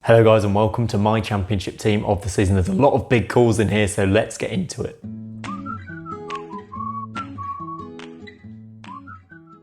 Hello guys and welcome to my championship team of the season. There's a lot of big calls in here, so let's get into it.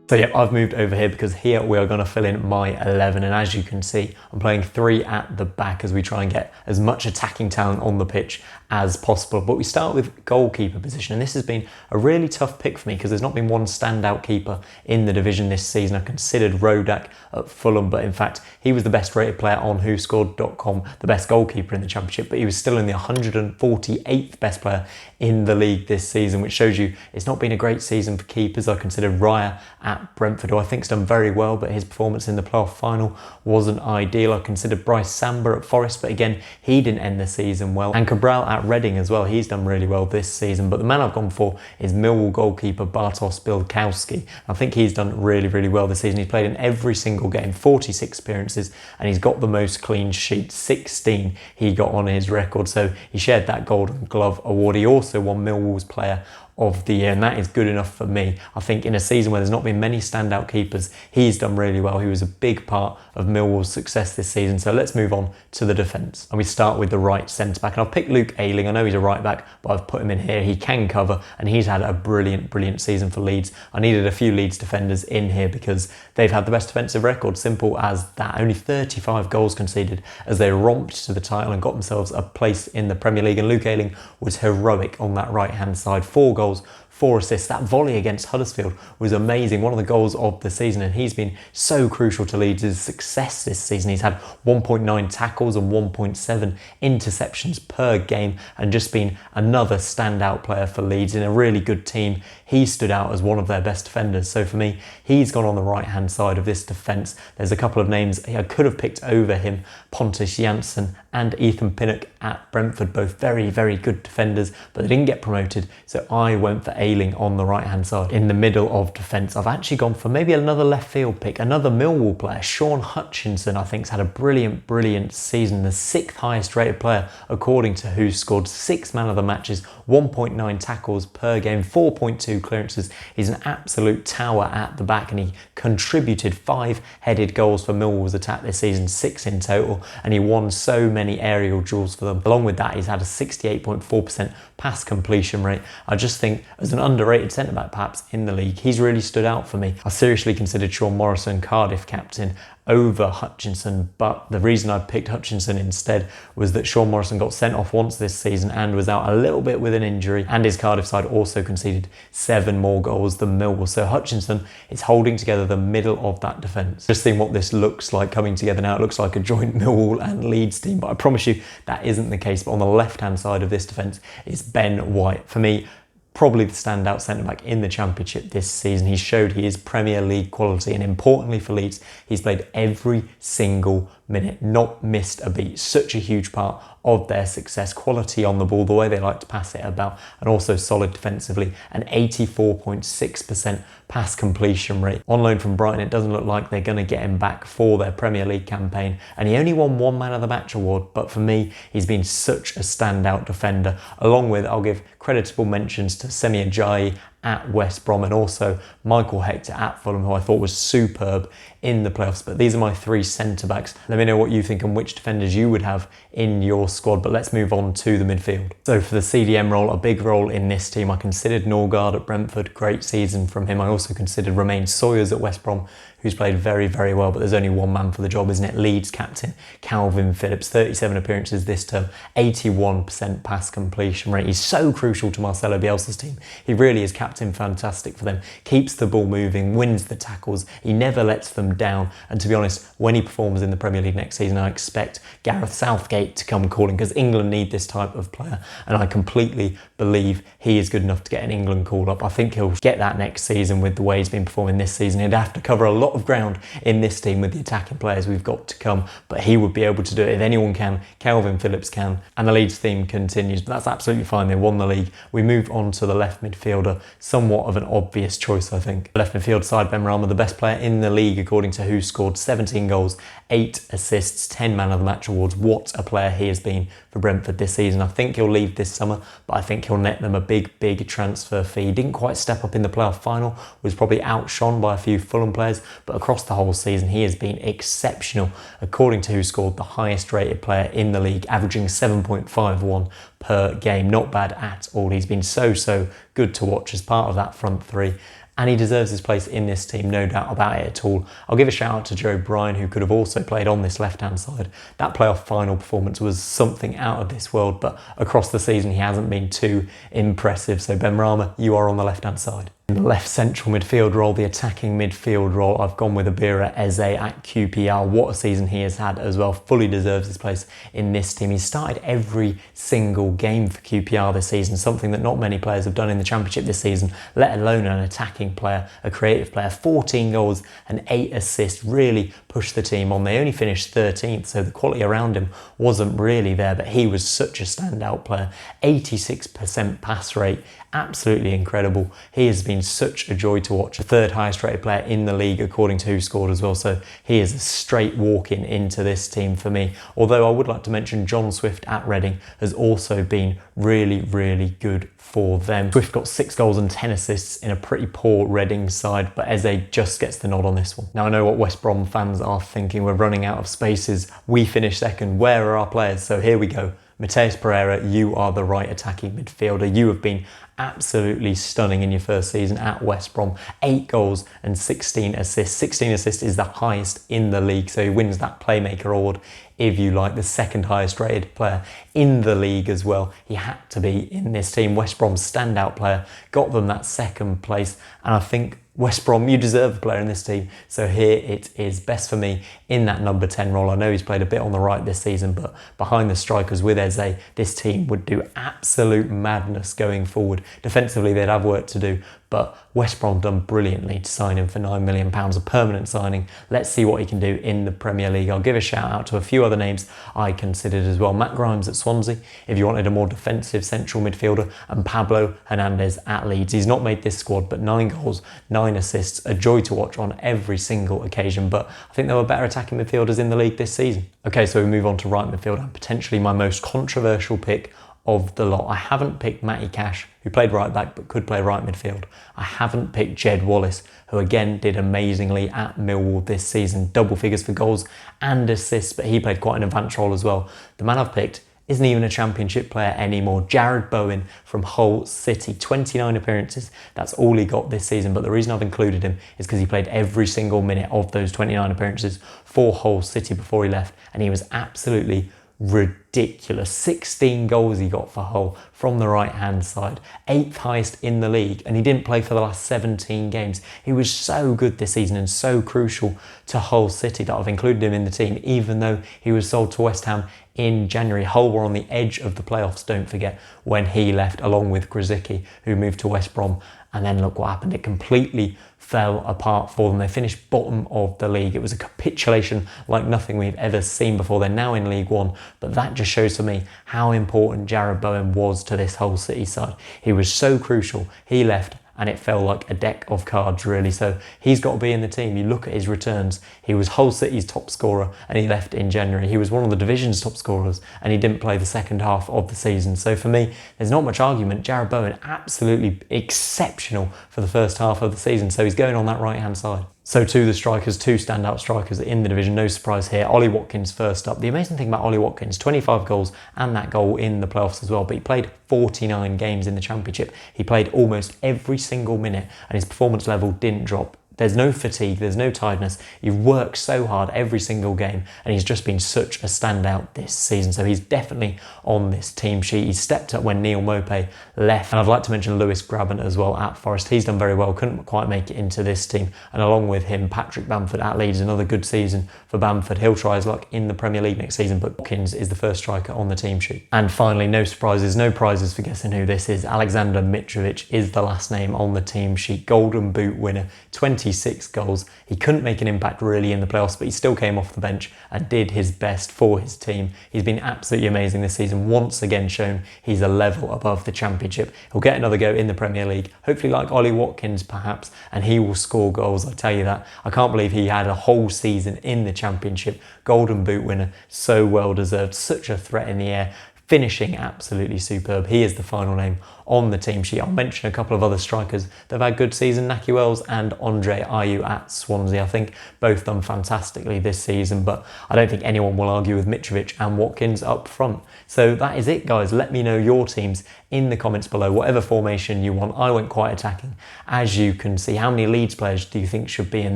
So yeah, I've moved over here because here we are going to fill in my 11, and as you can see, I'm playing 3 at the back as we try and get as much attacking talent on the pitch as possible. But we start with goalkeeper position, and this has been a really tough pick for me because there's not been one standout keeper in the division this season. I considered Rodak at Fulham, but in fact he was the best rated player on WhoScored.com, the best goalkeeper in the championship, but he was still in the 148th best player in the league this season, which shows you it's not been a great season for keepers. I considered Raya at Brentford, who I think's done very well, but his performance in the playoff final wasn't ideal. I considered Bryce Samba at Forest, but again, he didn't end the season well. And Cabral at Reading as well, he's done really well this season. But the man I've gone for is Millwall goalkeeper Bartosz Białkowski. I think he's done really well this season. He's played in every single game, 46 appearances, and he's got the most clean sheets, 16 he got on his record. So he shared that Golden Glove award. He also won Millwall's Player of the Year, and that is good enough for me. I think in a season where there's not been many standout keepers, he's done really well. He was a big part of Millwall's success this season. So let's move on to the defence, and we start with the right centre back. And I've picked Luke Ayling. I know he's a right back, but I've put him in here. He can cover, and he's had a brilliant season for Leeds. I needed a few Leeds defenders in here because they've had the best defensive record, simple as that. Only 35 goals conceded as they romped to the title and got themselves a place in the Premier League. And Luke Ayling was heroic on that right hand side. 4 goals, 4 assists. That volley against Huddersfield was amazing, one of the goals of the season, and he's been so crucial to Leeds' success this season. He's had 1.9 tackles and 1.7 interceptions per game, and just been another standout player for Leeds in a really good team. He stood out as one of their best defenders, so for me, he's gone on the right hand side of this defence. There's a couple of names I could have picked over him, Pontus Jansson and Ethan Pinnock at Brentford, both very good defenders, but they didn't get promoted, so I went for Ayling on the right hand side. In the middle of defence, I've actually gone for maybe another left field pick, another Millwall player. Sean Hutchinson, I think, has had a brilliant season, the 6th highest rated player according to Who Scored, 6 man of the matches, 1.9 tackles per game, 4.2 clearances. He's an absolute tower at the back, and he contributed 5 headed goals for Millwall's attack this season, 6 in total, and he won so many aerial duels for them. Along with that, he's had a 68.4% pass completion rate. I just think as an underrated centre-back perhaps in the league, he's really stood out for me. I seriously considered Sean Morrison, Cardiff captain, over Hutchinson, but the reason I picked Hutchinson instead was that Sean Morrison got sent off once this season and was out a little bit with an injury, and his Cardiff side also conceded 7 more goals than Millwall. So Hutchinson is holding together the middle of that defence. Just seeing what this looks like coming together now, it looks like a joint Millwall and Leeds team, but I promise you that isn't the case. But on the left-hand side of this defence is Ben White. For me, probably the standout centre-back in the Championship this season. He showed he is Premier League quality, and importantly for Leeds, he's played every single minute, not missed a beat. Such a huge part of their success. Quality on the ball, the way they like to pass it about, and also solid defensively. An 84.6% pass completion rate. On loan from Brighton, it doesn't look like they're going to get him back for their Premier League campaign, and he only won 1 Man of the Match award, but for me, he's been such a standout defender. Along with, I'll give creditable mentions to Semi Ajayi at West Brom, and also Michael Hector at Fulham, who I thought was superb in the playoffs. But these are my 3 centre-backs. Let me know what you think and which defenders you would have in your squad, but let's move on to the midfield. So for the CDM role, a big role in this team, I considered Norgard at Brentford, great season from him. I also considered Romain Sawyers at West Brom, who's played very well, but there's only one man for the job, isn't it? Leeds captain Calvin Phillips, 37 appearances this term, 81% pass completion rate. He's so crucial to Marcelo Bielsa's team. He really is captain fantastic for them, keeps the ball moving, wins the tackles, he never lets them down, and to be honest, when he performs in the Premier League next season, I expect Gareth Southgate to come calling, because England need this type of player, and I completely believe he is good enough to get an England call up. I think he'll get that next season with the way he's been performing this season. He'd have to cover a lot of ground in this team with the attacking players we've got to come, but he would be able to do it. If anyone can, Calvin Phillips can, and the Leeds theme continues, but that's absolutely fine. They won the league. We move on to the left midfielder, somewhat of an obvious choice, I think. The left midfield, Said Benrahma, the best player in the league according to Who Scored, 17 goals, 8 assists, 10 Man of the Match awards. What a player he has been for Brentford this season. I think he'll leave this summer, but I think he'll net them a big transfer fee. He didn't quite step up in the playoff final, was probably outshone by a few Fulham players, but across the whole season, he has been exceptional, according to who scored the highest rated player in the league, averaging 7.51 per game. Not bad at all. He's been so good to watch as part of that front three, and he deserves his place in this team, no doubt about it at all. I'll give a shout out to Joe Bryan, who could have also played on this left-hand side. That playoff final performance was something out of this world, but across the season he hasn't been too impressive. So Benrahma, you are on the left-hand side. In the left central midfield role, the attacking midfield role, I've gone with Abira Eze at QPR. What a season he has had as well. Fully deserves his place in this team. He's started every single game for QPR this season, something that not many players have done in the Championship this season, let alone an attacking player, a creative player. 14 goals and 8 assists, really pushed the team on. They only finished 13th, so the quality around him wasn't really there, but he was such a standout player. 86% pass rate, absolutely incredible. He has been such a joy to watch. The third highest rated player in the league, according to who scored as well, so he is a straight walk-in into this team for me. Although I would like to mention John Swift at Reading has also been really good for them. Swift got 6 goals and 10 assists in a pretty poor Reading side, but Eze just gets the nod on this one. Now I know what West Brom fans are thinking, we're running out of spaces, we finished second, where are our players? So here we go. Mateus Pereira, you are the right attacking midfielder. You have been absolutely stunning in your first season at West Brom. 8 goals and 16 assists. 16 assists is the highest in the league, so he wins that playmaker award, if you like, the second highest rated player in the league as well. He had to be in this team. West Brom's standout player, got them that second place, and I think West Brom, you deserve a player in this team. So here it is, best for me in that number 10 role. I know he's played a bit on the right this season, but behind the strikers with Eze, this team would do absolute madness going forward. Defensively, they'd have work to do, but West Brom done brilliantly to sign him for £9 million, a permanent signing. Let's see what he can do in the Premier League. I'll give a shout out to a few other names I considered as well. Matt Grimes at Swansea, if you wanted a more defensive central midfielder, and Pablo Hernandez at Leeds. He's not made this squad, but 9 goals, 9 assists, a joy to watch on every single occasion, but I think there were better attacking midfielders in the league this season. Okay, so we move on to right midfield, and potentially my most controversial pick of the lot. I haven't picked Matty Cash, who played right back but could play right midfield. I haven't picked Jed Wallace, who again did amazingly at Millwall this season. Double figures for goals and assists, but he played quite an advanced role as well. The man I've picked isn't even a Championship player anymore. Jared Bowen from Hull City, 29 appearances. That's all he got this season, but the reason I've included him is because he played every single minute of those 29 appearances for Hull City before he left, and he was absolutely ridiculous. 16 goals he got for Hull from the right hand side, 8th highest in the league, and he didn't play for the last 17 games. He was so good this season and so crucial to Hull City that I've included him in the team, even though he was sold to West Ham in January. Hull were on the edge of the playoffs, don't forget, when he left, along with Grzycki, who moved to West Brom. And then look what happened. It completely fell apart for them. They finished bottom of the league. It was a capitulation like nothing we've ever seen before. They're now in League One, but that just shows for me how important Jared Bowen was to this Hull City side. He was so crucial. He left and it felt like a deck of cards, really. So he's got to be in the team. You look at his returns. He was Hull City's top scorer and he left in January. He was one of the division's top scorers and he didn't play the second half of the season. So for me, there's not much argument. Jared Bowen, absolutely exceptional for the first half of the season. So he's going on that right-hand side. So to the strikers, 2 standout strikers in the division, no surprise here. Ollie Watkins first up. The amazing thing about Ollie Watkins, 25 goals and that goal in the playoffs as well, but he played 49 games in the Championship. He played almost every single minute and his performance level didn't drop. There's no fatigue, there's no tiredness. He works so hard every single game and he's just been such a standout this season. So he's definitely on this team sheet. He stepped up when Neil Maupay left. And I'd like to mention Lewis Grabban as well at Forest. He's done very well, couldn't quite make it into this team. And along with him, Patrick Bamford at Leeds, another good season for Bamford. He'll try his luck in the Premier League next season, but Watkins is the first striker on the team sheet. And finally, no surprises, no prizes for guessing who this is. Aleksandar Mitrovic is the last name on the team sheet. Golden Boot winner, 26 goals. He couldn't make an impact really in the playoffs, but he still came off the bench and did his best for his team. He's been absolutely amazing this season, once again shown he's a level above the Championship. He'll get another go in the Premier League, hopefully like Ollie Watkins perhaps, and he will score goals, I tell you that. I can't believe he had a whole season in the Championship. Golden Boot winner, so well deserved, such a threat in the air. finishing absolutely superb. He is the final name on the team sheet. I'll mention a couple of other strikers that have had good season, Naki Wells and Andre Ayew at Swansea. I think both done fantastically this season, but I don't think anyone will argue with Mitrovic and Watkins up front. So that is it, guys. Let me know your teams in the comments below, whatever formation you want. I went quite attacking, as you can see. How many Leeds players do you think should be in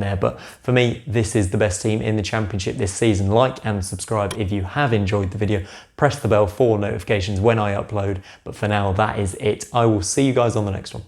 there? But for me, this is the best team in the Championship this season. Like and subscribe if you have enjoyed the video. Press the bell for notifications when I upload. But for now, that is it. I will see you guys on the next one.